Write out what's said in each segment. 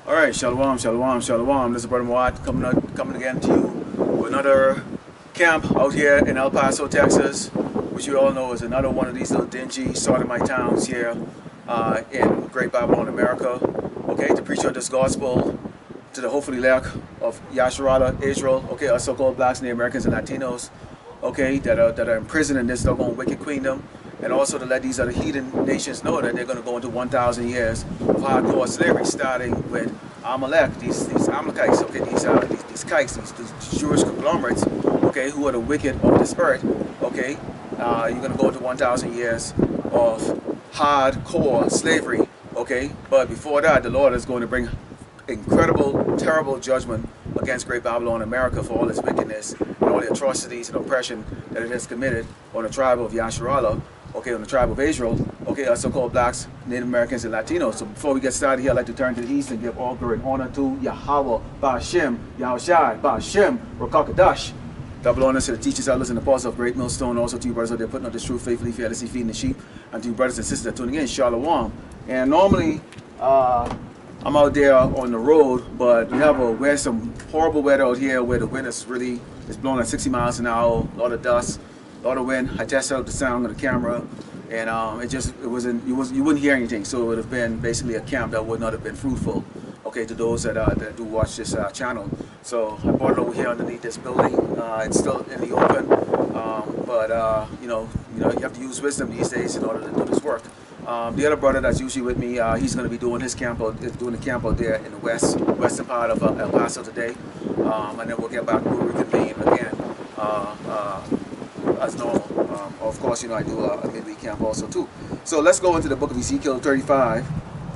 All right, shalom, shalom, shalom. This is Brother Muad coming again to you with another camp out here in El Paso, Texas, which you all know is another one of these little dingy sodomite towns here in Great Babylon, America. Okay, to preach on this gospel to the hopefully elect of Yasharala, Israel. Okay, us so-called blacks, Native Americans, and Latinos. Okay, that are imprisoned in this doggone wicked queendom. And also to let these other heathen nations know that they're going to go into 1,000 years of hardcore slavery, starting with Amalek, these Amalekites, okay, these kites, these Jewish conglomerates, okay, who are the wicked of this earth, okay. You're going to go into 1,000 years of hardcore slavery, okay. But before that, the Lord is going to bring incredible, terrible judgment against Great Babylon, America, for all its wickedness and all the atrocities and oppression that it has committed on the tribe of Yasharala. Okay, on the tribe of Israel, okay, us so-called blacks, Native Americans, and Latinos. So before we get started here, I'd like to turn to the east and give all glory and honor to Yahweh, Ba'Shem, Yahushai, Ba'Shem, Rokakadash. Double honors to the teachers, elders, and the apostles of Great Millstone. Also to you brothers out there putting out this truth faithfully, fearlessly feeding the sheep. And to you brothers and sisters that are tuning in, Shalom. And normally, I'm out there on the road, but we have some horrible weather out here where the wind is blowing at 60 miles an hour, a lot of dust, a lot of wind. I tested out the sound of the camera, and you wouldn't hear anything. So it would have been basically a camp that would not have been fruitful. Okay, to those that do watch this channel. So I brought it over here underneath this building. It's still in the open, but you know you have to use wisdom these days in order to do this work. The other brother that's usually with me, he's going to be doing the camp out there in the western part of El Paso today, and then we'll get back, we'll reconvene again as normal. Of course, I do a midweek camp also too. So let's go into the book of Ezekiel 35,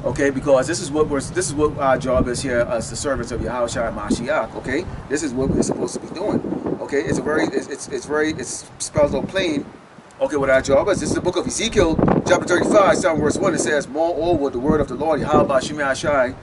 okay? Because this is what our job is here as the servants of Yahushua Mashiach. Okay, this is what we're supposed to be doing. Okay, it's spelled out plain. Okay, what our job is. This is the book of Ezekiel, chapter 35, starting verse 1. It says, "Moreover, the word of the Lord, Yahweh Shemai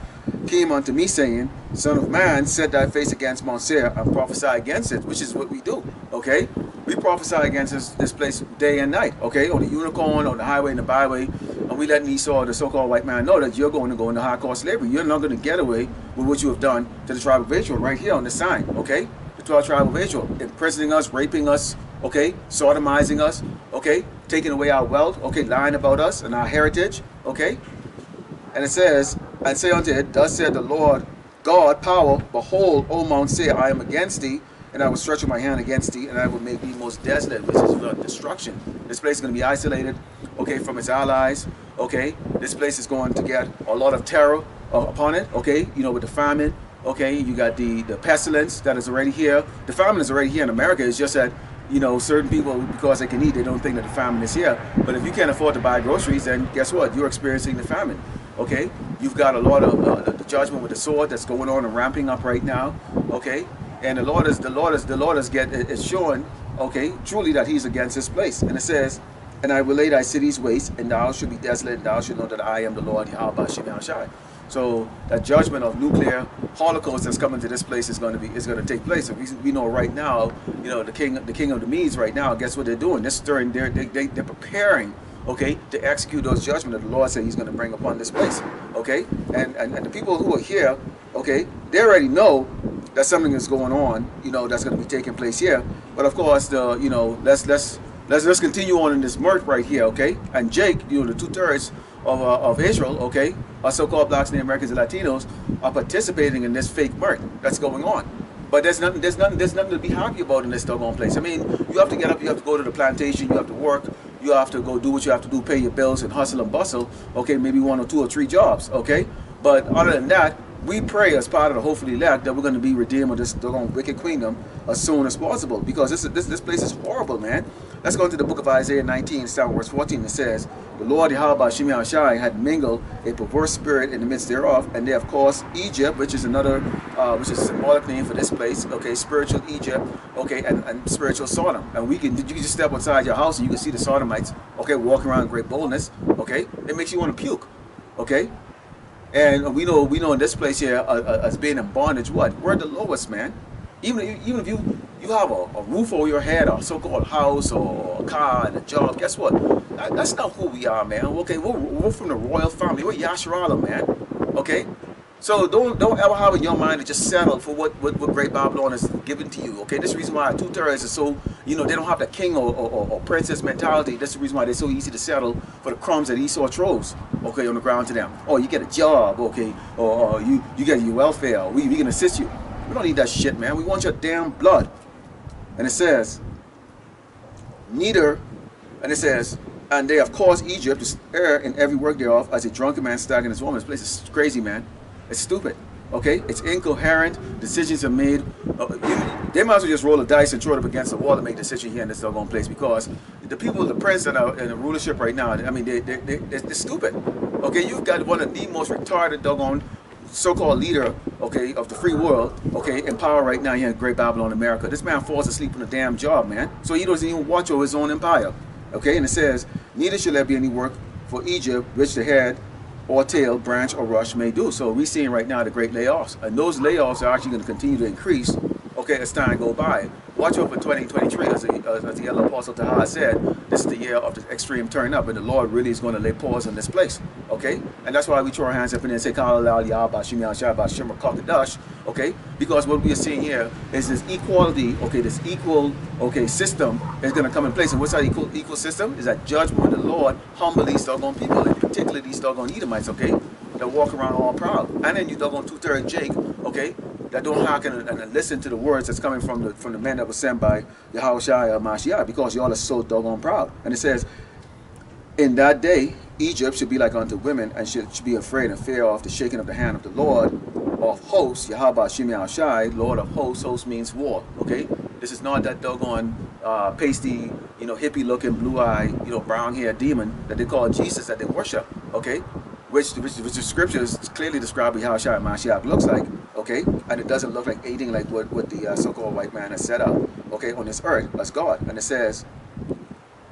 came unto me, saying, Son of man, set thy face against Mount Seir and prophesy against it," which is what we do. Okay, we prophesy against this place day and night. Okay, on the unicorn, on the highway and the byway, and we let Esau, the so-called white man, know that you're going to go into hardcore slavery. You're not going to get away with what you have done to the tribe of Israel right here on the sign. Okay, the 12 tribe of Israel, imprisoning us, raping us. Okay, sodomizing us, okay, taking away our wealth, okay, lying about us and our heritage, okay. And it says, "And say unto it, Thus said the Lord God, power, behold, O Mount Seir, I am against thee, and I will stretch my hand against thee, and I will make thee most desolate," which is destruction. This place is going to be isolated, okay, from its allies, okay. This place is going to get a lot of terror upon it, okay, with the famine. Okay, you got the pestilence that is already here. The famine is already here in America. It's just that certain people, because they can eat, they don't think that the famine is here. But if you can't afford to buy groceries, then guess what? You're experiencing the famine. Okay, you've got a lot of the judgment with the sword that's going on and ramping up right now. Okay, and the Lord is showing, okay, truly that He's against this place. And it says, "And I will lay thy cities waste, and thou shalt be desolate, and thou shalt know that I am the Lord Yahweh Shemai." So that judgment of nuclear holocaust that's coming to this place is going to take place. And we know right now, the king of the Medes right now. Guess what they're doing? They're preparing, okay, to execute those judgments that the Lord said He's going to bring upon this place. Okay, and the people who are here, okay, they already know that something is going on, that's going to be taking place here. But of course, let's continue on in this murk right here, okay? And Jake, the 2/3 of Israel, okay, our so-called blacks, Native Americans, and Latinos are participating in this fake murk that's going on. But there's nothing to be happy about in this doggone place. I mean, you have to get up, you have to go to the plantation, you have to work, you have to go do what you have to do, pay your bills and hustle and bustle, okay, maybe 1 or 2 or 3 jobs, okay? But other than that, we pray as part of the hopefully elect that we're going to be redeemed of this doggone wicked queendom as soon as possible, because this place is horrible, man. Let's go into the book of Isaiah 19, starting verse 14. It says, "The Lord Yahweh Shemai had mingled a perverse spirit in the midst thereof, and they have caused Egypt," which is a symbolic name for this place, okay, spiritual Egypt, okay, and spiritual Sodom. And you can just step outside your house and you can see the Sodomites, okay, walking around in great boldness, okay. It makes you want to puke, okay. And we know in this place here as being in bondage, what? We're the lowest, man. Even if you have a roof over your head, a so-called house or a car and a job, guess what? That's not who we are, man. Okay, we're from the royal family. We're Yasharala, man. Okay? So don't ever have in your mind to just settle for what Great Babylon is giving to you. Okay, this is the reason why two-thirds is so, you know, they don't have the king or princess mentality. That's the reason why they're so easy to settle for the crumbs that Esau throws, okay, on the ground to them. Oh, you get a job, okay, or you get your welfare. We can assist you. We don't need that shit, man. We want your damn blood. And it says, neither, and it says, and they have caused Egypt to err in every work thereof, as a drunken man staggering his woman. This place is crazy, man. It's stupid. Okay, it's incoherent. Decisions are made. They might as well just roll the dice and throw it up against the wall to make decisions here in this doggone place, because the people, the prince that are in the rulership right now, I mean, they're stupid. Okay, you've got one of the most retarded doggone so-called leader, okay, of the free world, okay, in power right now here in Great Babylon, America. This man falls asleep on a damn job, man. So he doesn't even watch over his own empire. Okay, and it says, neither shall there be any work for Egypt, which the head or tail, branch or rush may do. So we're seeing right now the great layoffs, and those layoffs are actually going to continue to increase, okay, as time go by. Watch out for 2023, as the elder apostle Taha said, this is the year of the extreme turn up, and the Lord really is going to lay pause on this place, okay? And that's why we throw our hands up in there and say, okay? Because what we are seeing here is this equality, okay, this equal, okay, system is going to come in place. And what's that equal system? Is that judgment when the Lord humble these doggone people, and particularly these doggone Edomites, okay, that walk around all proud. And then you doggone two-thirds Jake, okay, that don't hearken and listen to the words that's coming from the men that were sent by Yahushua Mashiach, because y'all are so doggone proud. And it says, in that day, Egypt should be like unto women, and should be afraid and fear of the shaking of the hand of the Lord of hosts, Yahweh Shemi Shai, Lord of hosts. Host means war, okay? This is not that doggone pasty, you know, hippie-looking, blue-eyed, you know, brown-haired demon that they call Jesus, that they worship, okay? Which the scriptures clearly describe how Yahushua Mashiach looks like, okay? And it doesn't look like anything like what the so-called white man has set up, okay, on this earth as God. And it says,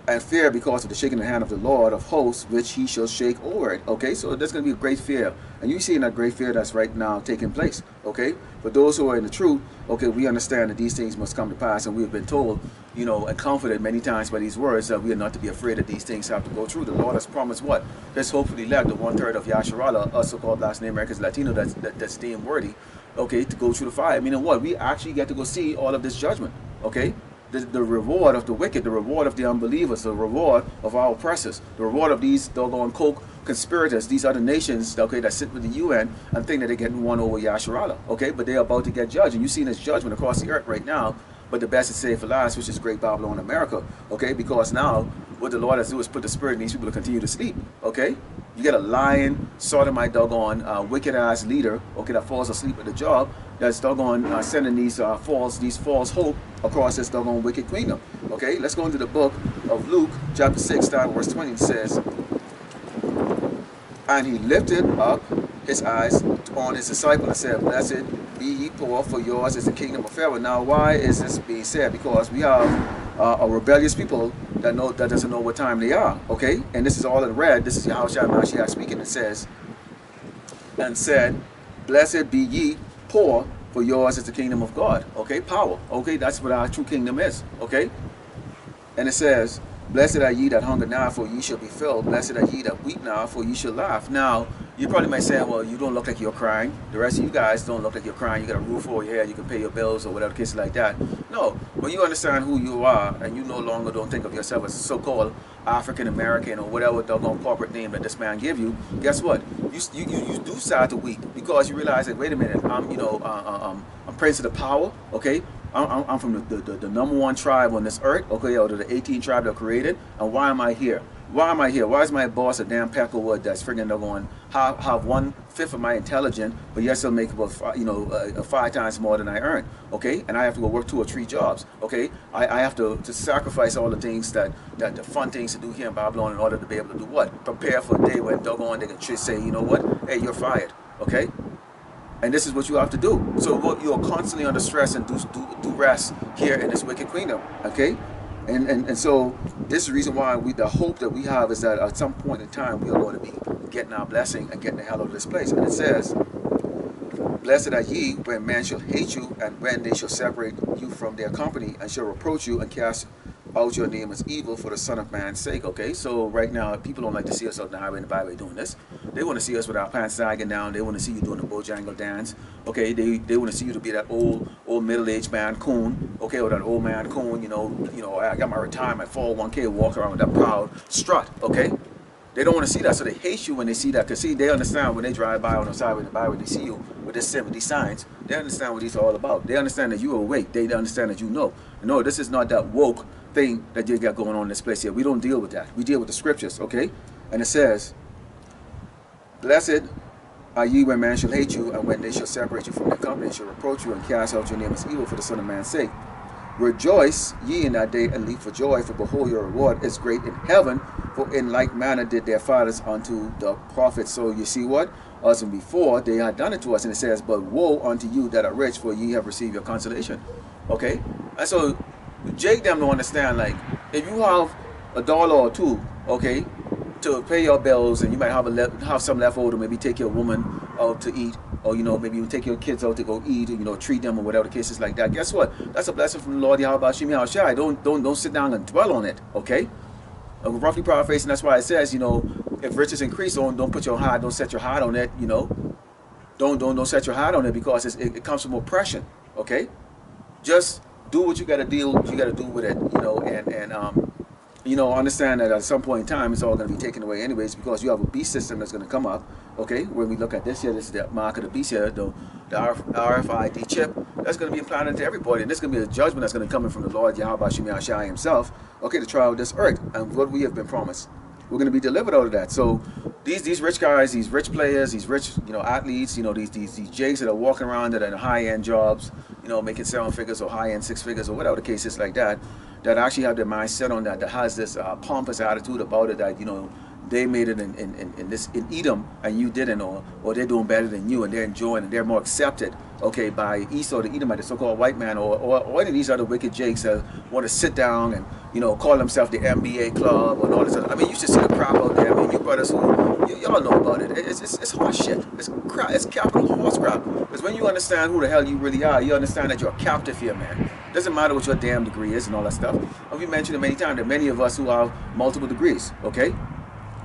and fear because of the shaking the hand of the Lord of hosts, which he shall shake over it. Okay, so there's going to be a great fear. And you see that great fear that's right now taking place. Okay, for those who are in the truth, okay, we understand that these things must come to pass. And we have been told, you know, and comforted many times by these words that we are not to be afraid that these things have to go through. The Lord has promised what? There's hopefully left the 1/3 of Yasharala, us so-called last name Americans Latino, that's deemed worthy, okay, to go through the fire. Meaning what? We actually get to go see all of this judgment. Okay. The reward of the wicked, the reward of the unbelievers, the reward of our oppressors, the reward of these doggone coke conspirators, these other nations, okay, that sit with the UN and think that they're getting one over Yasharala, okay, but they're about to get judged, and you've seen this judgment across the earth right now. But the best is saved for last, which is Great Babylon, America, okay, because now what the Lord has do is put the spirit in these people to continue to sleep, okay. You get a lying, sodomite, doggone, wicked-ass leader, okay, that falls asleep at the job, that's doggone sending these false hope across this doggone wicked kingdom. Okay, let's go into the book of Luke, chapter 6, starting verse 20. It says, and he lifted up his eyes on his disciple and said, blessed be ye poor, for yours is the kingdom of heaven. Now, why is this being said? Because we have a rebellious people that doesn't know what time they are. Okay, and this is all in red. This is Yahushua Mashiach speaking. It says, and said, blessed be ye poor, for yours is the kingdom of God. Okay, power. Okay, that's what our true kingdom is. Okay, and it says, blessed are ye that hunger now, for ye shall be filled. Blessed are ye that weep now, for ye shall laugh. Now, you probably might say, well, you don't look like you're crying. The rest of you guys don't look like you're crying. You got a roof over your head, you can pay your bills or whatever, cases like that. No, when you understand who you are, and you no longer don't think of yourself as a so-called African American or whatever doggone corporate name that this man give you, guess what? You do start to weep, because you realize that, wait a minute, I'm prince of the power, okay? I'm from the #1 tribe on this earth, okay, out of the 18 tribes that are created, and why am I here? Why am I here? Why is my boss a damn pack of wood that's friggin' going have 1/5 of my intelligence, but yet still make about 5 times more than I earn? Okay, and I have to go work 2 or 3 jobs. Okay, I have to sacrifice all the things that the fun things to do here in Babylon in order to be able to do what? Prepare for a day when doggone they can just say, you know what? Hey, you're fired. Okay. And this is what you have to do. So you're constantly under stress and do rest here in this wicked kingdom. Okay. And so this is the reason why the hope that we have is that at some point in time we are going to be getting our blessing and getting the hell out of this place. And it says, blessed are ye when men shall hate you, and when they shall separate you from their company, and shall reproach you and cast out your name as evil for the Son of Man's sake. Okay, so right now people don't like to see us out in the highway and the byway doing this. They want to see us with our pants sagging down. They want to see you doing the Bojangle dance. Okay, they want to see you to be that old middle-aged man coon. Okay, or that old man coon. I got my retirement 401k, walk around with that proud strut. Okay. They don't want to see that, so they hate you when they see that. Because, see, they understand when they drive by on the side of the byway, they see you with this symbol, these signs. They understand what these are all about. They understand that you are awake. They understand that you know. No, this is not that woke thing that you got going on in this place here. We don't deal with that. We deal with the scriptures, okay? And it says, blessed are ye when man shall hate you, and when they shall separate you from their company, shall reproach you and cast out your name as evil for the Son of Man's sake. Rejoice ye in that day, and leap for joy, for behold, your reward is great in heaven, for in like manner did their fathers unto the prophets. So you see what? Us and before, they had done it to us, and it says, but woe unto you that are rich, for ye have received your consolation. Okay? And so, Jake them don't understand, like, if you have $1 or $2, okay, to pay your bills, and you might have some left over to maybe take your woman out to eat, or maybe you take your kids out to go eat, treat them, or whatever the case is like that. Guess what? That's a blessing from the Lord Yahweh Shem Yahushai. Don't sit down and dwell on it. Okay? Roughly paraphrasing, that's why it says, if riches increase, don't put your heart, don't set your heart on it. Don't set your heart on it, because it comes from oppression. Okay? Just do what you got to do with it. Understand that at some point in time, it's all going to be taken away anyways, because you have a beast system that's going to come up. Okay, when we look at this here, this is the mark of the beast here, the RFID chip, that's going to be implanted into everybody, and this is going to be a judgment that's going to come in from the Lord Yahweh Shem Yahushai himself, okay, to try out this earth, and what we have been promised. We're going to be delivered out of that. So these rich guys, these rich players, these rich athletes, these jakes that are walking around that are in high-end jobs, making 7 figures or high-end 6 figures or whatever the case is like that, that actually have their mind set on that has this pompous attitude about it, that they made it in Edom and you didn't, or they're doing better than you and they're enjoying and they're more accepted, okay, by Esau the Edomite, the so-called white man, or any of these other wicked jakes that want to sit down and call themselves the MBA club and all this other. I mean, you should see the crap out there. I mean, you brothers who y'all know about it. It's horse shit. It's crap. It's capital horse crap. Because when you understand who the hell you really are, you understand that you're a captive here, man. Doesn't matter what your damn degree is and all that stuff. And we mentioned it many times that many of us who have multiple degrees, okay?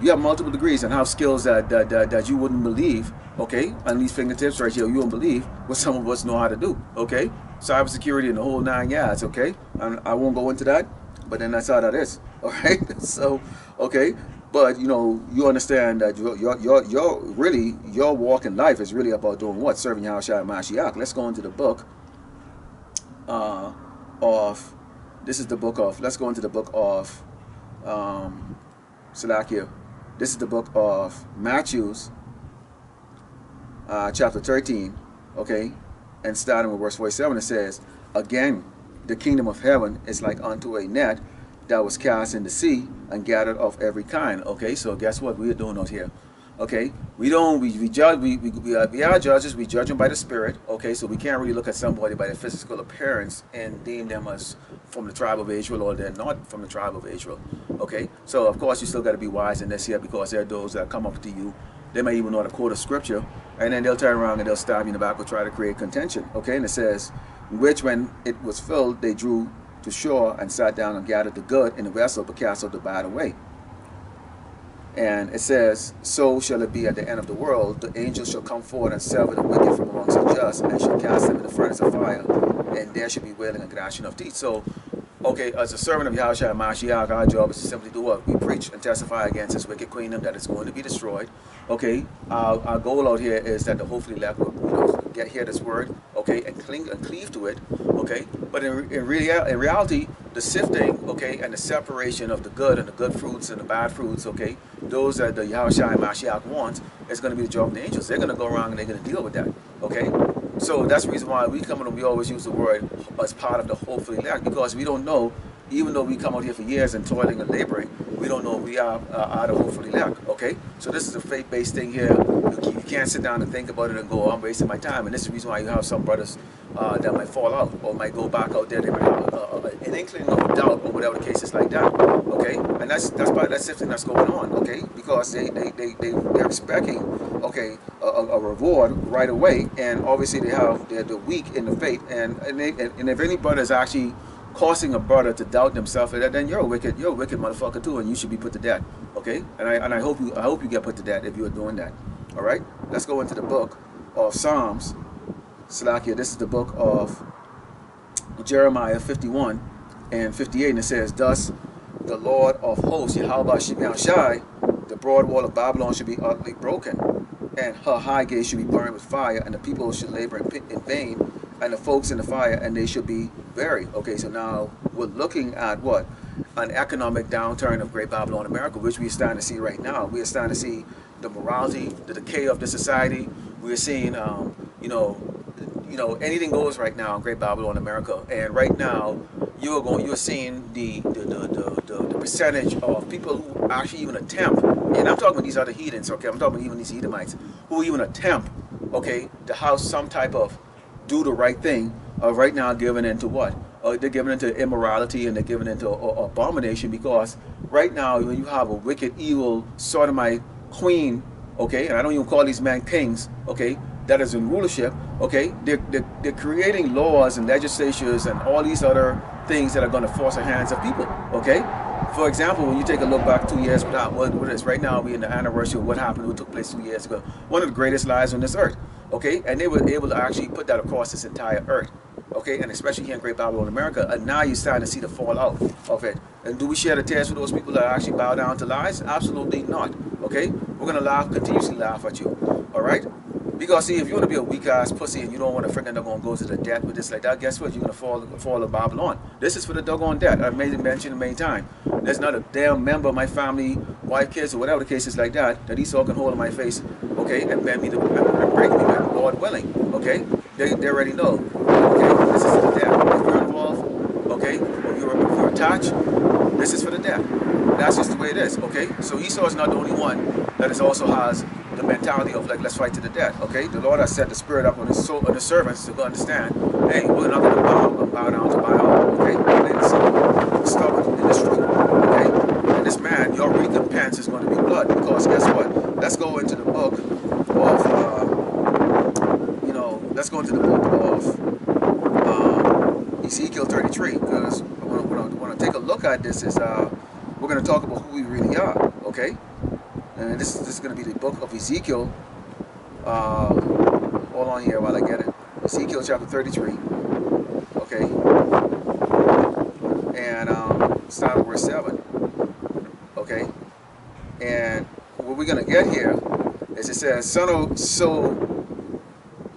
You have multiple degrees and have skills that you wouldn't believe, okay? On these fingertips right here, you won't believe what some of us know how to do, okay? Cybersecurity and the whole 9 yards, okay? And I won't go into that, but then that's how that is, all right? So, okay, but you understand that your walk in life is really about doing what? Serving Yahushua and Mashiach. Let's go into the book let's go into the book of Salakia. This is the book of Matthews, chapter 13, okay, and starting with verse 47, it says, again, the kingdom of heaven is like unto a net that was cast in the sea and gathered of every kind. Okay, so guess what we are doing out here? Okay, we are judges. We judge them by the Spirit. Okay, so we can't really look at somebody by their physical appearance and deem them as from the tribe of Israel, or they're not from the tribe of Israel. Okay, so of course you still got to be wise in this here, because there are those that come up to you. They may even know how to quote a scripture, and then they'll turn around and they'll stab you in the back or try to create contention. Okay, and it says, which when it was filled, they drew to shore and sat down and gathered the good in the vessel, but cast out the bad away. And it says, so shall it be at the end of the world. The angels shall come forward and sever the wicked from amongst the just, and shall cast them in the furnace of fire, and there shall be wailing and gnashing of teeth. So, okay, as a servant of Yahushua and Mashiach, our job is to simply do what? We preach and testify against this wicked kingdom that is going to be destroyed. Okay, our goal out here is that the hopefully elect will hear this word, okay, and cleave to it, okay. But in reality, the sifting, okay, and the separation of the good and the good fruits and the bad fruits, okay, those that the Yahushua and Mashiach wants, is going to be the job of the angels. They're going to go around and they're going to deal with that, okay. So that's the reason why we come in and we always use the word as part of the hopefully elect, because we don't know, even though we come out here for years and toiling and laboring, we don't know we are the hopefully elect, okay? So this is a faith-based thing here. You can't sit down and think about it and go, I'm wasting my time. And this is the reason why you have some brothers that might fall out or might go back out there. They might have an inkling of a doubt or whatever the case is like that, okay? And that's part of that sifting that's going on, okay? Because they're expecting, okay, a reward right away, and obviously they're weak in the faith, and if any brothers actually causing a brother to doubt themselves, then you're a wicked motherfucker too, and you should be put to death. Okay, and I hope you get put to death if you are doing that. All right, let's go into the book of Psalms. Salakia, this is the book of Jeremiah 51 and 58, and it says, "Thus the Lord of hosts, Yahweh Shemel Shai, the broad wall of Babylon should be utterly broken, and her high gate should be burned with fire, and the people should labor in vain, and the folks in the fire, and they should be buried." Okay, so now we're looking at what? An economic downturn of Great Babylon, America, which we're starting to see right now. We are starting to see the morality, the decay of the society. We're seeing, anything goes right now in Great Babylon, America. And right now, you're seeing the percentage of people who actually even attempt, and I'm talking about these other heathens, okay? I'm talking about even these Edomites, who even attempt, okay, to have some type of do the right thing, right now giving into what? They're giving into immorality, and they're giving into abomination, because right now when you have a wicked, evil, sodomite queen, okay, and I don't even call these men kings, okay, that is in rulership, okay, they're creating laws and legislatures and all these other things that are going to force the hands of people, okay? For example, when you take a look back 2 years without what is right now, we're in the anniversary of what happened, what took place 2 years ago. One of the greatest lies on this earth, okay? And they were able to actually put that across this entire earth, okay? And especially here in Great Babylon, America. And now you're starting to see the fallout of it. And do we share the tears with those people that actually bow down to lies? Absolutely not, okay? We're going to continuously laugh at you, all right? Because see, if you want to be a weak ass pussy and you don't want to freaking doggone go to the death with this like that, guess what? You're gonna fall to Babylon. This is for the doggone death. I've mentioned it many times. There's not a damn member of my family, wife, kids, or whatever the case is like that Esau can hold in my face, okay, and bend me to break me back, Lord willing. Okay, they already know. Okay, this is for the death. If you're involved, okay, or you're attached, this is for the death. That's just the way it is. Okay, so Esau is not the only one that is also has the mentality of like, let's fight to the death. Okay, the Lord has set the spirit up on his soul, on his servants to understand, hey, we're not going to bow down to Baal. Okay, it's stubborn in this truth. Okay, and this man, your recompense is going to be blood, because guess what? Let's go into the book of let's go into the book of Ezekiel 33, because what I want to take a look at this is we're going to talk about who we really are. Okay. And this is going to be the book of Ezekiel. Hold on here while I get it. Ezekiel chapter 33. Okay. And start at verse 7. Okay. And what we're going to get here is it says,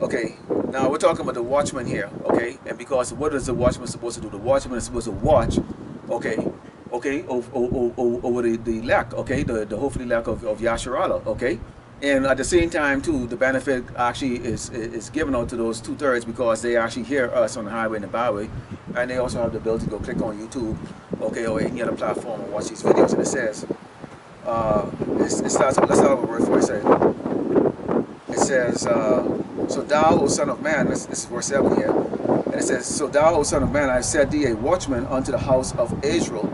okay, now we're talking about the watchman here. Okay. And because what is the watchman supposed to do? The watchman is supposed to watch. Okay. Okay, over the elect, okay, the hopefully elect of Yasharallah, okay, and at the same time too, the benefit actually is given out to those 2/3 because they actually hear us on the highway and the byway, and they also have the ability to go click on YouTube, okay, or any other platform and watch these videos. And it says, let's start with verse 4. It says, so thou, O son of man, this is verse 7 here, and it says, so thou, O son of man, I have set thee a watchman unto the house of Israel.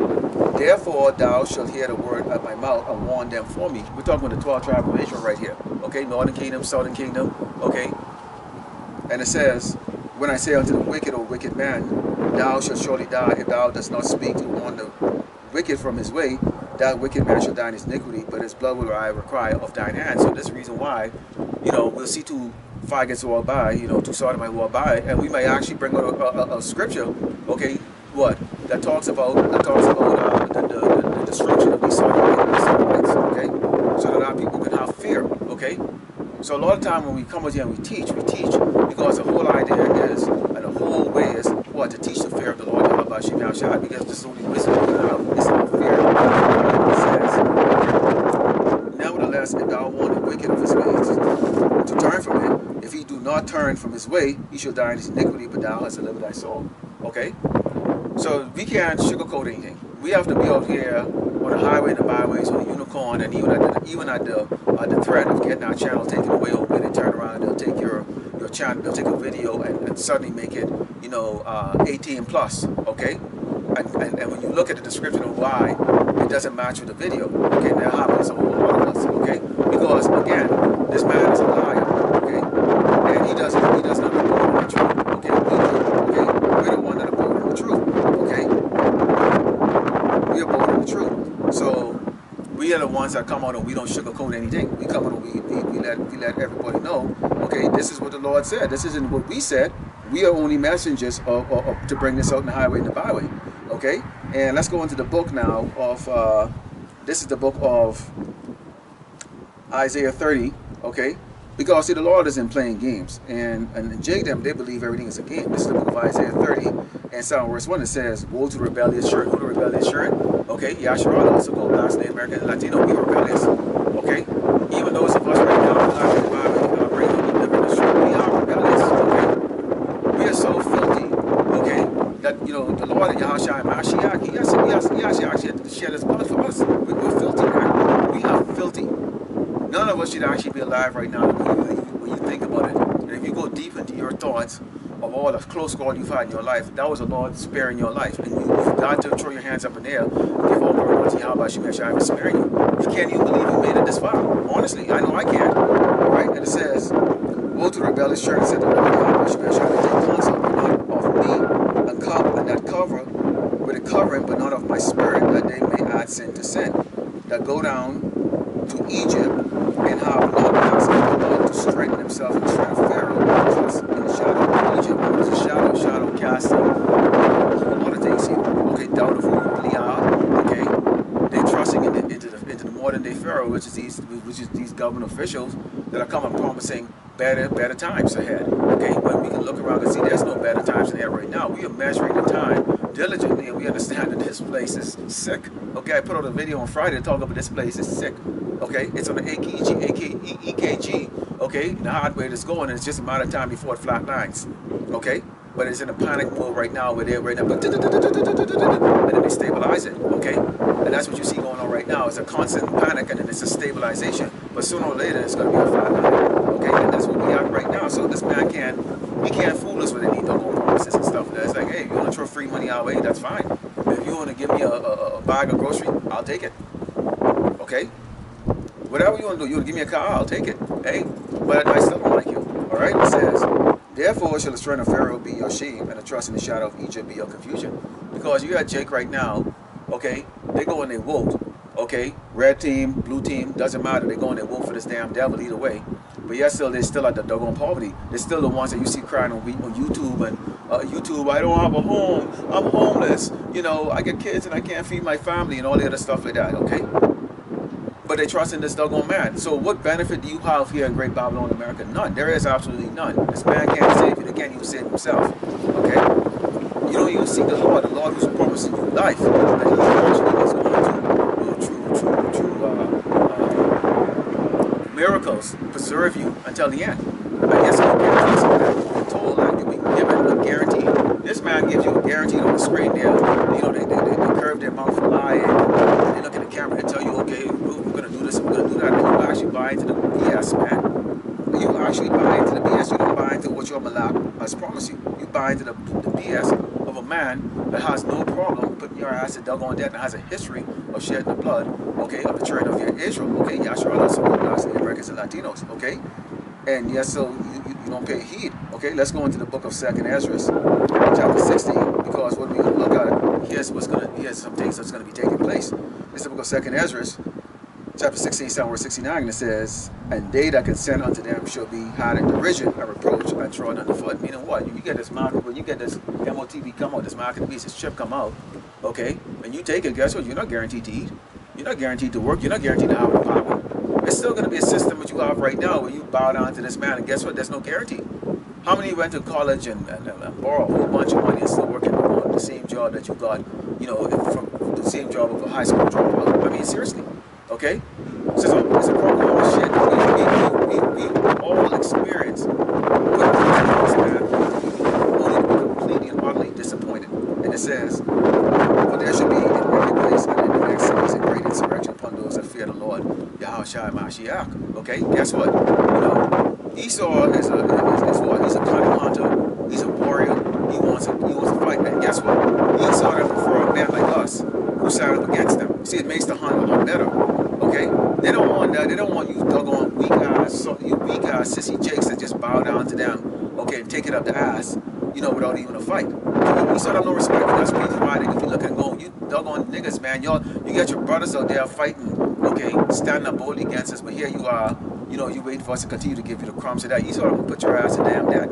Therefore thou shalt hear the word of my mouth and warn them for me. We're talking about the 12 tribes of Israel right here. Okay, northern kingdom, southern kingdom. Okay, and it says, when I say unto the wicked, O wicked man, thou shalt surely die if thou dost not speak to warn the wicked from his way. That wicked man shall die in his iniquity, but his blood will I require of thine hand. So this is the reason why, we'll see two faggots walk by, two sodomites walk by, and we may actually bring out a scripture, okay, that talks about the destruction of these sodomites, okay, so that our people can have fear, okay. So a lot of time when we come out here and we teach because the whole idea is, and the whole way is what? To teach the fear of the Lord, because this is the only wisdom we have, is not fear. It says, nevertheless, if thou warn the wicked of his ways to turn from it, if he do not turn from his way, he shall die in his iniquity, but thou hast delivered thy soul. Okay? So we can't sugarcoat anything. We have to be out here on the highway and the byways on the unicorn, and even at the threat of getting our channel taken away, or when they turn around, they'll take your channel, they'll take a video and suddenly make it 18 plus. Okay, and when you look at the description of why it doesn't match with the video, okay, that happens a whole lot of us. Okay, because again, this man is a liar. Okay, and he doesn't uphold the truth. Okay, we do. Okay, we're the one that uphold the truth. Okay, ones that come out and we don't sugarcoat anything. We come out and we let everybody know, okay, this is what the Lord said. This isn't what we said. We are only messengers to bring this out in the highway and the byway. Okay? And let's go into the book now of, this is the book of Isaiah 30, okay? Because, see, the Lord isn't playing games. And Jacob, they believe everything is a game. This is the book of Isaiah 30, and Psalm verse 1, it says, woe to the rebellious church. Who the rebellious church? Okay, Yashua, also go blacks, Native American, and Latino, we rebellious. Okay? Even those of us right now, we are rebellious. Okay? We are so filthy, okay, that, you know, the Lord, Yahushua, Mashiach, he actually shed his blood for us. We're filthy, right? We are filthy. None of us should actually be alive right now when you think about it. And if you go deep into your thoughts of all the close call you've had in your life, that was the Lord sparing your life. And you've got to throw your hands up in the air and give all glory to Yahweh Shemeshai for sparing you. You can't even believe you made it this far. Honestly, I know I can't. Right? And it says, woe to the rebellious church, said the Lord Yahweh Shemeshai, they take counsel not of me and that cover with a covering, but not of my spirit, that they may add sin to sin. That go down to Egypt and have not asked the Lord to strengthen himself in the strength of Pharaoh, trust in the shadow of Egypt. What is a shadow? Shadow casting. A lot of things here. Okay, doubt of who you really are. Okay, they're trusting into the modern day Pharaoh, which is these government officials that are coming promising better times ahead. Okay, when we can look around and see there's no better times ahead right now. We are measuring the time diligently, and we understand that this place is sick. Okay, I put out a video on Friday to talk about this place is sick. Okay, it's on the EKG, okay, the hard way it's going, and it's just a matter of time before it flatlines. Okay, but it's in a panic mode right now where they're right now, and then they stabilize it. Okay, and that's what you see going on right now. It's a constant panic, and then it's a stabilization. But sooner or later, it's going to be a flatline. Okay, and that's what we have right now. So this man can't fool us with any double promises and stuff. It's like, hey, if you want to throw free money our way, that's fine. If you want to give me a bag of grocery, I'll take it. Okay. Whatever you want to do, you want to give me a car, I'll take it. Hey, but I still don't like you. All right, it says, therefore shall the strength of Pharaoh be your shame, and the trust in the shadow of Egypt be your confusion. Because you got Jake right now, okay, they go and they vote, okay, red team, blue team, doesn't matter, they go and they vote for this damn devil either way. But yet still, they're still at the doggone poverty. They're still the ones that you see crying on YouTube and YouTube, I don't have a home, I'm homeless, you know, I get kids and I can't feed my family and all the other stuff like that, okay? But they trust in this doggone man. So what benefit do you have here in Great Babylon, America? None. There is absolutely none. This man can't save you. They can't even save himself. Okay? You don't even seek the Lord who's promising you life. That he actually is going to miracles preserve you until the end. I guess I'm told that you'll be given a guarantee. This man gives you a guarantee on the screen there. You know, they curve their mouth for lie and they look at the camera and tell you, okay, we're going to do this and we're going to do that. And you actually buy into the BS, man. You actually buy into the BS. You don't buy into what your Malak has promised you. You buy into the BS of a man that has no problem putting your ass to doggone death and has a history of shedding the blood, okay, of the children of your Israel, okay, Yashua, also blacks, Americans, and Latinos, okay, and yes, so you don't pay heed, okay. Let's go into the book of 2nd Ezra, chapter 16, because when we look at it, here's some things that's going to be taking place. It's the book of 2nd Ezra, chapter 16, verse 69, and it says, and they that consent unto them shall be had in derision and reproach and trodden underfoot. Meaning what? You get this market, when you get this MOTV come out, this mark of the beast, this chip come out, okay, and you take it, guess what? You're not guaranteed to eat. You're not guaranteed to work. You're not guaranteed to have an apartment. It's still going to be a system that you have right now where you bow down to this man, and guess what? There's no guarantee. How many went to college and borrow a whole bunch of money and still working on the same job that you got, you know, from the same job of a high school dropout? I mean, seriously, okay? So it's a problem of shit. We all experience good things in this man, only to be completely and utterly disappointed. And it says, for there should be in every place and in the next cities a great insurrection upon those that fear the Lord, Yahushua Mashiach. Okay, guess what? You know, Esau is what? He's a cunning hunter. He's a warrior. He wants to fight. And guess what? Esau doesn't prefer a man like us who side up against them. See, it makes the hunt a lot better. Okay, they don't want that. They don't want you doggone weak ass sissy jakes that just bow down to them. Okay, and take it up the ass. You know, without even a fight. You sort of no respect. And that's the reason why they can be looking and going, you doggone niggas, man. You got your brothers out there fighting, you know, okay, standing up boldly against us, but here you are, you know, you waiting for us to continue to give you the crumbs of that. Esau gonna put your ass in damn debt.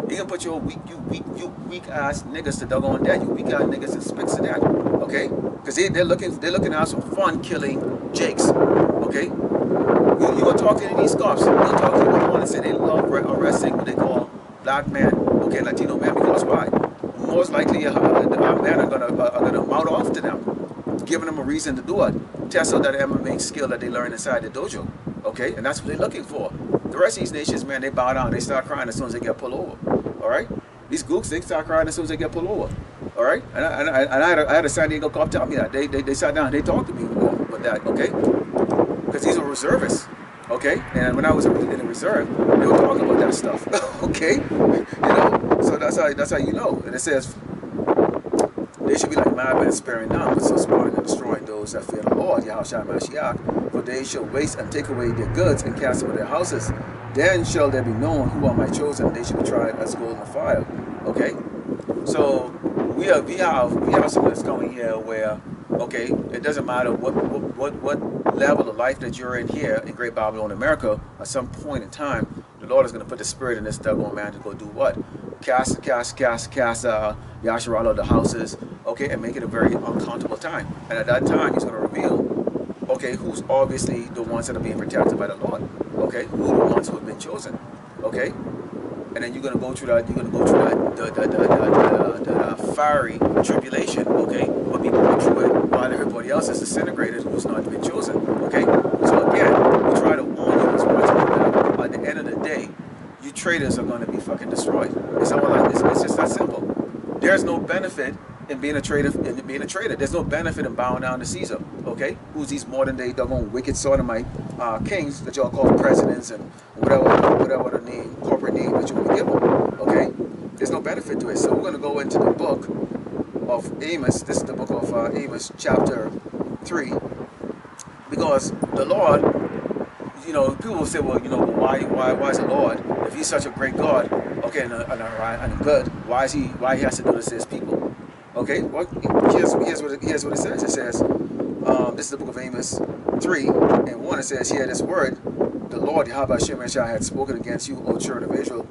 He gonna put your weak ass niggas to doggone debt. You weak ass niggas in spicks to that. Okay? Because they're looking to have some fun killing Jakes. Okay? You gonna talk to these cops. You gonna talk to them and say they love arresting what they call black men, okay, Latino men, because why? Most likely our men are gonna mouth off to them, giving them a reason to do it. Test out that MMA skill that they learn inside the dojo. Okay? And that's what they're looking for. The rest of these nations, man, they bow down, they start crying as soon as they get pulled over. Alright? These gooks, they start crying as soon as they get pulled over. Alright? And I had a San Diego cop tell me that. They sat down, they talked to me about that, okay? Because these are reservists. Okay? And when I was in the reserve, they were talking about that stuff. Okay? You know? So that's how you know. And it says they should be like madmen sparing none, but so spoiling and destroying those that fear the Lord, Yahushua Mashiach, for they shall waste and take away their goods and cast them in their houses. Then shall there be known who are my chosen, and they shall be tried as gold in the fire. Okay? So we have something that's going here where, okay, it doesn't matter what level of life that you're in here in Great Babylon, America, at some point in time, the Lord is going to put the spirit in this doggone man to go do what? Cast Yahshua out of the houses, okay, and make it a very uncomfortable time. And at that time, he's going to reveal, okay, who's obviously the ones that are being protected by the Lord, okay, who are the ones who have been chosen, okay. And then you're going to go through that, the fiery tribulation, okay, but be going through it while everybody else is disintegrated who's not been chosen, okay. So again, we try to warn you as much as at the end of the day, you traders are going to be fucking destroyed. It's all like this. It's just that simple. There's no benefit in being a trader. There's no benefit in bowing down to Caesar. Okay, who's these modern day doggone wicked sodomite kings that y'all call presidents and whatever the name, corporate name that you want to give them. Okay, there's no benefit to it. So we're going to go into the book of Amos. This is the book of Amos, chapter 3, because the Lord, you know, people will say, well, you know, why is the Lord, if he's such a great God, okay, and good, why he has to do this to his people? Okay, well, here's what it says. It says, this is the book of Amos 3 and 1. It says, hear this word, the Lord Yahweh Shem had spoken against you, O children of Israel,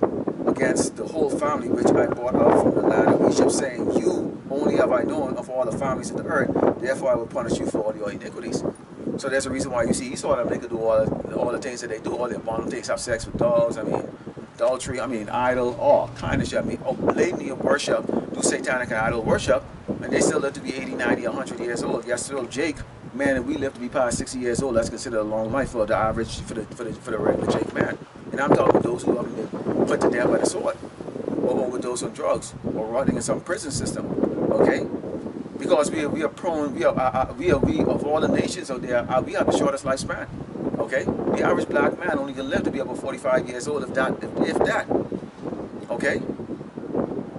against the whole family which I brought out from the land of Egypt, saying, you only have I known of all the families of the earth, therefore I will punish you for all your iniquities. So there's a reason why you see Esau, them, they could do all the things that they do, all their abominable things, have sex with dogs, I mean, adultery, I mean, idol, all kind of shit. I mean, blatantly worship, do satanic and idol worship, and they still live to be 80, 90, 100 years old. Yes, still Jake, man, if we live to be past 60 years old, that's considered a long life for the average, for the regular Jake man. And I'm talking those who have been put to death by the sword, or overdose on drugs, or rotting in some prison system. Okay. Because we are prone, we of all the nations out there, we have the shortest lifespan. Okay, the average black man only can live to be about 45 years old, if that. Okay,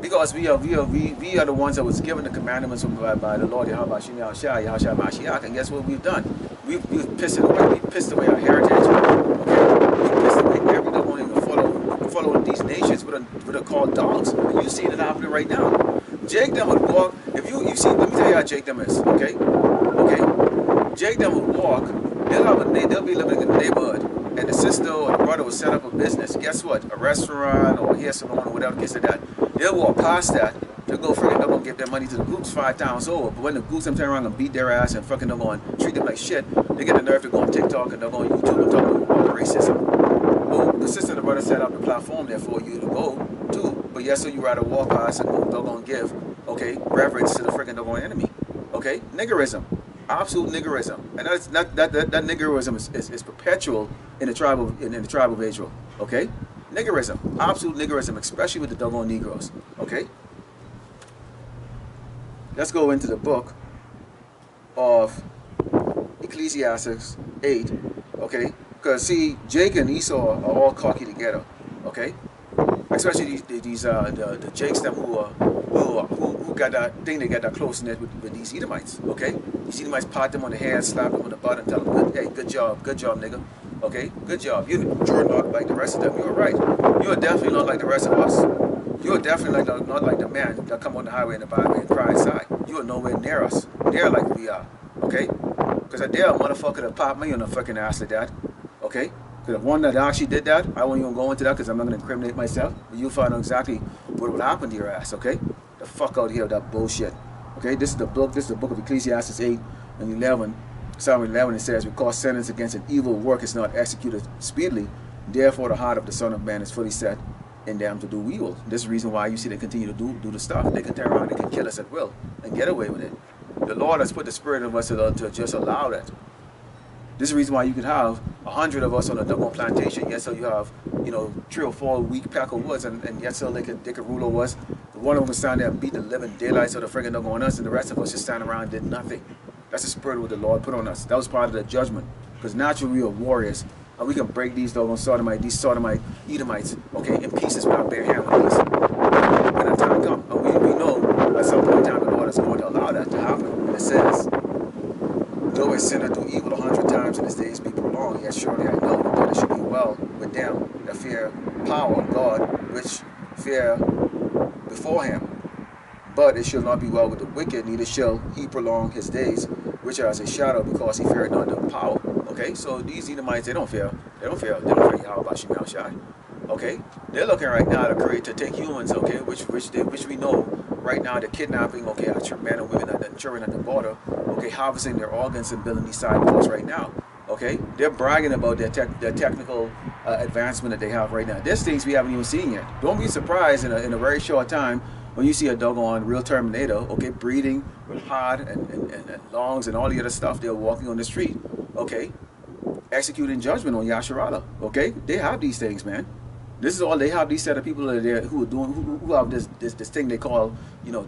because we are the ones that was given the commandments by the Lord Yahweh Mashiach, and guess what we've done? We've pissed it away. We pissed away our heritage. Okay, we pissed away everything. Follow these nations with a called dogs. And you see it happening right now. Jake them would walk. If you see, let me tell you how Jake them is. Okay, Jake them would walk. They'll be living in the neighborhood, and the sister or the brother will set up a business. Guess what? A restaurant or a hair salon or whatever case of that. They'll walk past that. They'll go freaking. They're gonna give their money to the gooks 5 times over. But when the gooks them turn around and beat their ass and fucking they're going to treat them like shit, they get the nerve to go on TikTok and they're going on YouTube and talk about the racism. Well, the sister and the brother set up the platform there for you to go to. But yes, so you rather walk past and they're gonna give, okay, reverence to the freaking doggone enemy. Okay, niggerism. Absolute niggerism, and that niggerism is perpetual in the tribe of Israel. Okay, niggerism, absolute niggerism, especially with the doggone Negroes. Okay, let's go into the book of Ecclesiastes 8. Okay, because see, Jake and Esau are all cocky together. Okay, especially the Jakes them who got that thing, they got that closeness with these Edomites. Okay, these Edomites pat them on the head, slap them on the butt, and tell them, hey, good job, nigga. Okay, good job. You're not like the rest of them. You're right. You are definitely not like the rest of us. You are definitely not like the man that come on the highway and the byway and cry inside. You are nowhere near us. Near like we are. Okay, Because I dare a motherfucker to pop me on the fucking ass like that. Okay? Because the one that actually did that, I won't even go into that because I'm not going to incriminate myself. But you'll find out exactly what will happen to your ass, okay? The fuck out here with that bullshit. Okay? This is the book of Ecclesiastes 8 and 11. Psalm 11, it says, because sentence against an evil work is not executed speedily, therefore the heart of the Son of Man is fully set in them to do evil. This is the reason why you see they continue to do the stuff. They can turn around, they can kill us at will and get away with it. The Lord has put the spirit of us to just allow that. This is the reason why you can have 100 of us on a double plantation, yet so you have, 3 or 4 weak pack of woods, and yet so they could rule over us. The one of them can stand there and beat the living daylights of the friggin' dog on us, and the rest of us just stand around and did nothing. That's the spirit what the Lord put on us. That was part of the judgment. Because naturally we are warriors, and we can break these doggone these sodomite Edomites, okay, in pieces with our bare hand with these. When the time comes, and we know at some point in time the Lord is going to allow that to happen. And it says, though a sinner do evil 100 times and his days be prolonged, yet surely I know that it should be well with them that fear power of God, which fear before him. But it shall not be well with the wicked, neither shall he prolong his days, which are as a shadow, because he feared not the power. Okay, so these Edomites, they don't fear Yahweh Shemel Shai. Okay, they're looking right now to take humans, okay, which we know right now they're kidnapping, okay, our men and women and children at the border, okay, harvesting their organs and building these sidewalks right now. Okay, they're bragging about their technical advancement that they have right now. There's things we haven't even seen yet. Don't be surprised in a very short time when you see a doggone real Terminator, okay, breathing with heart and lungs and all the other stuff. They're walking on the street, okay, executing judgment on Yasharala. Okay, they have these things, man. This is all they have. These set of people that are there who are doing who have this thing they call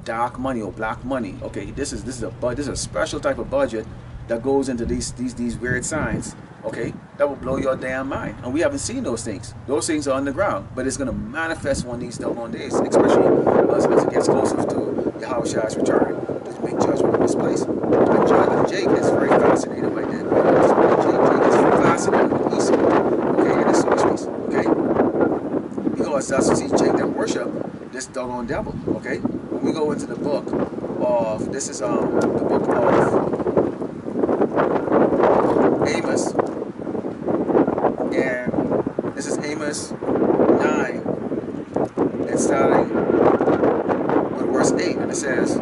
dark money or black money. Okay, this is a special type of budget that goes into these weird signs, okay, that will blow your damn mind. And we haven't seen those things. Those things are underground, but it's going to manifest one of these doggone days, especially as it gets closer to Yahweh's return to make judgment on this place. And Jake is very fascinated by that. Jake is fascinated with Esau, okay, and his sorceries, okay, because that's what he's Jake that worship this doggone devil, okay. When we go into the book of, this is the book of Amos, and this is Amos 9, and starting with verse 8, and it says,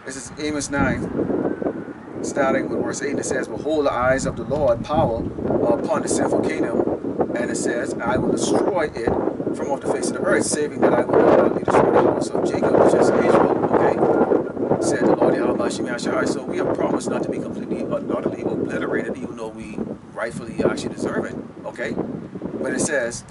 this is Amos 9, starting with verse 8, and it says, behold, the eyes of the Lord power are upon the sinful kingdom, and it says, I will destroy it from off the face of the earth, saving that I will not utterly destroy the house of Jacob, which is Israel, okay? Said the Lord Yahweh Shemel Shai. So we have promised not to be completely utterly obliterated, even though we rightfully actually deserve it. Okay? But it says,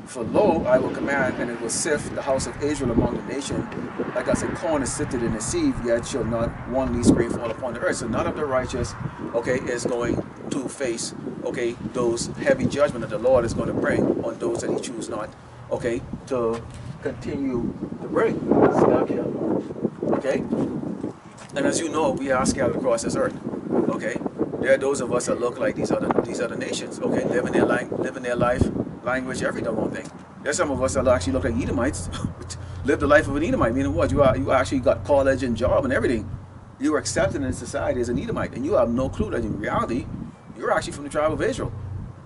for lo, I will command, and it will sift the house of Israel among the nation, like as a corn is sifted in a sieve, yet shall not one least grain fall upon the earth. So none of the righteous, okay, is going to face, okay, those heavy judgment that the Lord is going to bring on those that he choose not, okay, to continue to bring. Okay? And as you know, we are scattered across this earth. Okay, there are those of us that look like these other nations. Okay, living their life, language, every doggone thing. There's some of us that actually look like Edomites, live the life of an Edomite. Meaning what? You actually got college and job and everything. You are accepted in society as an Edomite, and you have no clue that in reality you're actually from the tribe of Israel.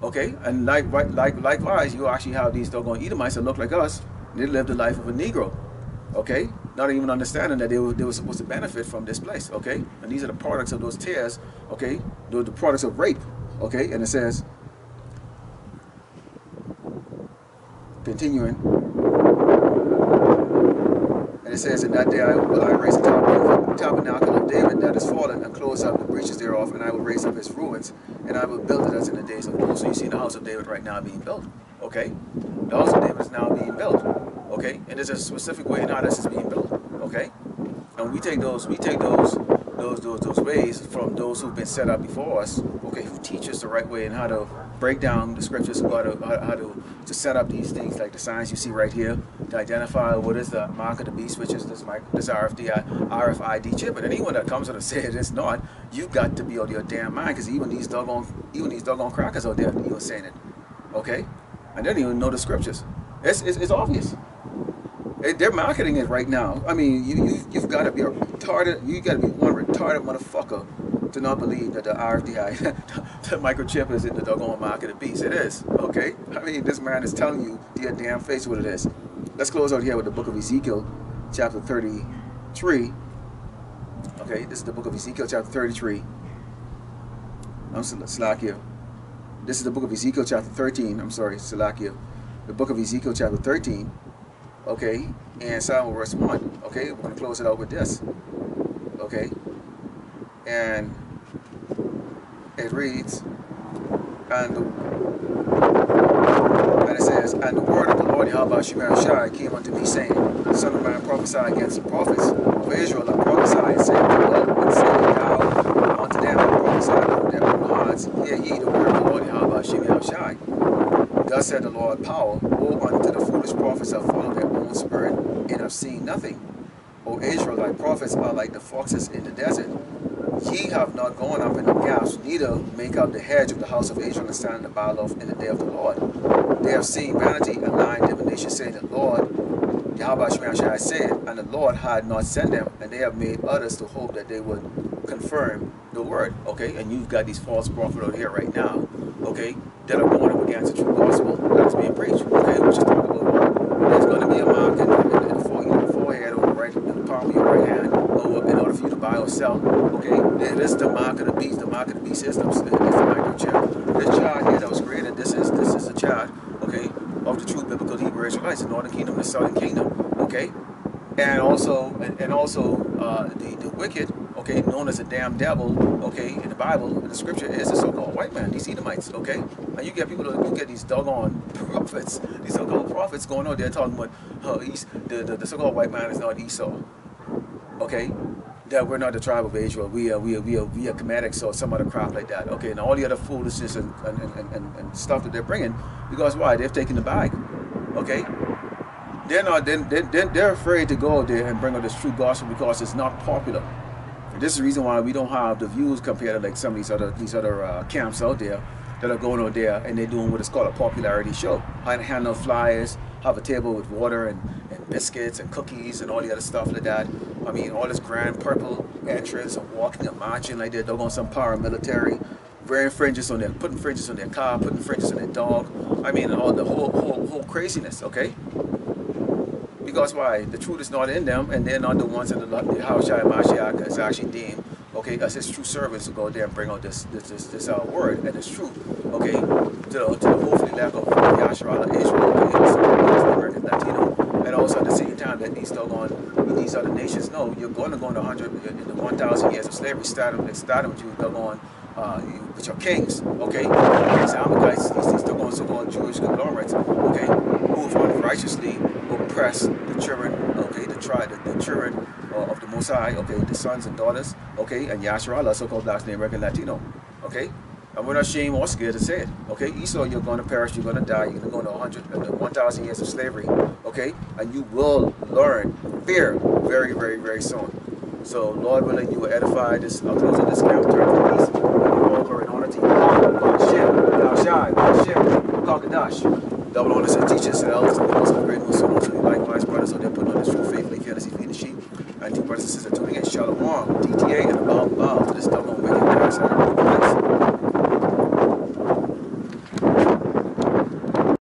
Okay, and likewise, you actually have these doggone Edomites that look like us. And they live the life of a Negro. Okay, not even understanding that they were supposed to benefit from this place. Okay, and these are the products of those tears. Okay, the products of rape. Okay, and it says, continuing, and it says, in that day will I raise the tabernacle of David that is fallen, and close up the breaches thereof, and I will raise up its ruins, and I will build it as in the days of old. So you see the house of David right now being built. Okay, the house of David is now being built. Okay, and there's a specific way in how this is being built. Okay, and we take those ways from those who've been set up before us. Okay, who teach us the right way and how to break down the scriptures, how to set up these things like the signs you see right here to identify what is the mark of the beast, which is this RFID chip. And anyone that comes out and says it's not, you got to be out of your damn mind, because even these doggone crackers out there even saying it. Okay, and they don't even know the scriptures. It's obvious. They're marketing it right now. I mean, you've got to be retarded. You got to be one retarded motherfucker to not believe that the RFDI, the microchip is in the doggone mark of the beast. It is, okay? I mean, this man is telling you to your damn face what it is. Let's close out here with the book of Ezekiel, chapter 33. Okay, this is the book of Ezekiel, chapter 33. I'm Salakia. This is the book of Ezekiel, chapter 13. I'm sorry, Salakia. The book of Ezekiel, chapter 13. Okay, and Psalm verse 1. Okay, we're going to close it out with this. Okay, and it reads, and it says, and the word of the Lord Yahweh Shai came unto me, saying, Son of man, prophesy against the prophets of Israel, and prophesy, and say thou unto them, and prophesy unto their own hearts, hear ye the word of the Lord Yahweh Shai. Thus said the Lord Power, woe unto the foolish prophets that follow their own spirit, and have seen nothing. O Israel, thy prophets are like the foxes in the desert. Ye have not gone up in the gaps, neither make up the hedge of the house of Israel, and stand in the battle in the day of the Lord. They have seen vanity and lying divination, saying, the Lord Yahweh Shai said, and the Lord had not sent them, and they have made others to hope that they would confirm the word. Okay, and you've got these false prophets out here right now, okay, that are going up against the true gospel that is being preached. Okay, which is talking about what? There's going to be a mark in the forehead, or the right, in the palm of your right hand, or in order for you to buy or sell. Okay, this is the mark of the beast. The mark of the beast is the microchip. This child here that was created, this is the child, okay, of the true biblical Hebrew Israelites, the northern kingdom, the southern kingdom. Okay, and also the wicked, okay, known as the damn devil, okay, in the Bible, in the scripture, is the so-called white man, these Edomites, okay? And you get people, you get these doggone prophets, these so-called prophets going out there talking about the so-called white man is not Esau, okay? That we're not the tribe of Israel, we are Comedics or some other crap like that, okay? And all the other foolishness and stuff that they're bringing, because why? They've taken the bag, okay? They're afraid to go out there and bring out this true gospel because it's not popular. This is the reason why we don't have the views compared to like some of these other camps out there that are going out there and they're doing what is called a popularity show. Hand out flyers, have a table with water and biscuits and cookies and all the other stuff like that. I mean, all this grand purple entrance and walking and marching like they're doggone some paramilitary, wearing fringes on putting fringes on their car, putting fringes on their dog. I mean, all the whole craziness, okay? Because why? The truth is not in them, and they're not the ones that the Yahushua Mashiach is actually deemed, okay, as his true servants to go there and bring out this word and this truth, okay, to the hopefully lack of Yahshua Israel, okay, American Latino, and also at the same time that these other nations know you're going to go in the 1,000 years of slavery, starting with you doggone with your kings, okay, against the Amalekites, these doggone so-called Jewish conglomerates, okay, who have unrighteously oppress the children, okay, the children of the Most High, okay, the sons and daughters, okay, and Yahshua, so-called Black American Latino, okay, and we're not ashamed or scared to say it, okay. Esau, you're going to perish, you're going to die, you're going to go into 1,000 years of slavery, okay, and you will learn fear very, very, very soon. So, Lord willing, you will edify this, closing this camp, turn to peace, and all glory and honor to you, Kagadash. Double honors and teachers and elders and those of great Muslims, likewise brothers, so they're putting on this true faith, like fearless, feeding the sheep, and two brothers and sisters tuning in. Shalom.